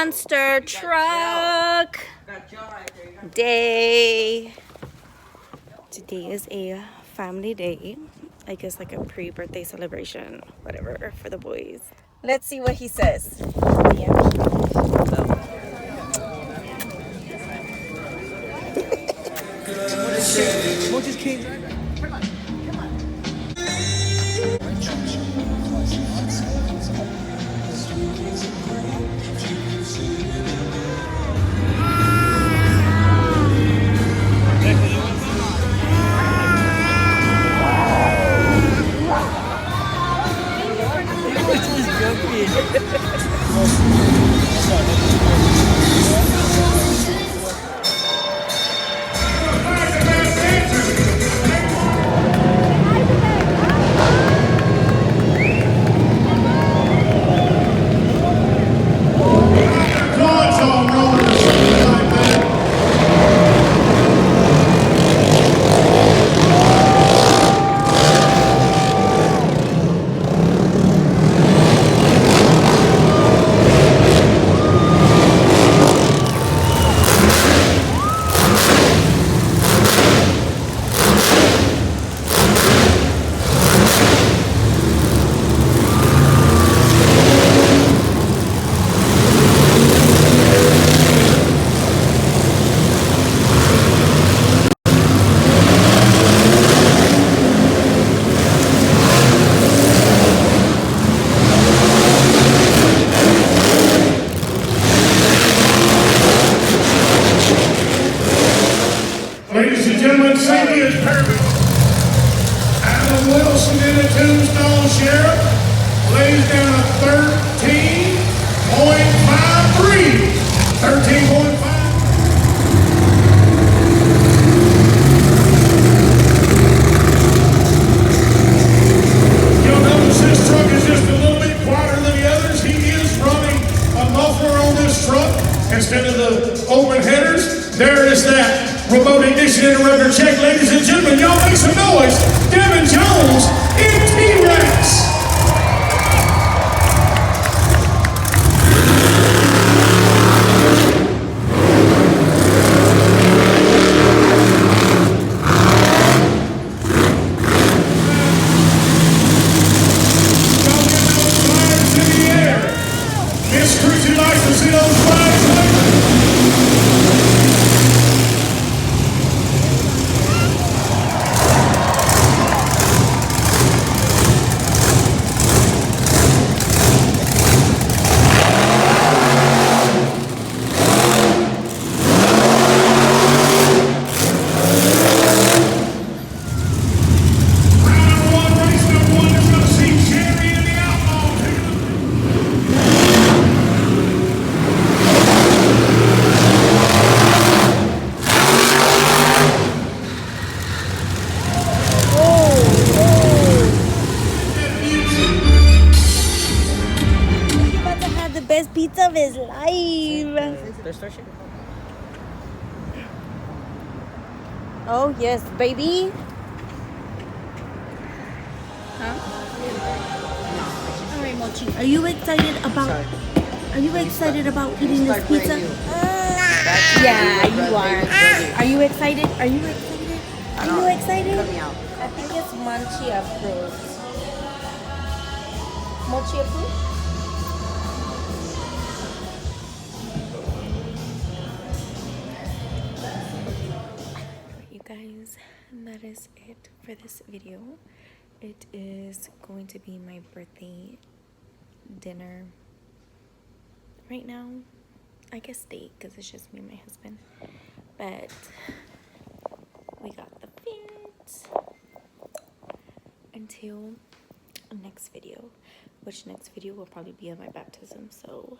monster truck day. Today is a family day. I guess like a pre-birthday celebration, whatever, for the boys. Let's see what he says. Ladies and gentlemen, safety is perfect. Adam Wilson in the Tombstone Sheriff lays down a 13.53. 13.5. You'll notice this truck is just a little bit quieter than the others. He is running a muffler on this truck instead of the open headers. There is that remote ignition interrupter check, ladies and gentlemen. Y'all make some noise. Devin Jones in T-Rex. Y'all get those flags in the air. Miss Cruzy likes to see those flags later. Best pizza of his life. Oh yes, baby. Huh? All right, Mochi. Are you excited about? Are you excited about eating this pizza? Yeah, you are. Are you excited? Are you excited? Are you excited? I think it's Mochi approved. Mochi approved. Guys, that is it for this video. It is going to be my birthday dinner right now. I guess steak because it's just me and my husband, but we got the fit until next video, which next video will probably be of my baptism. So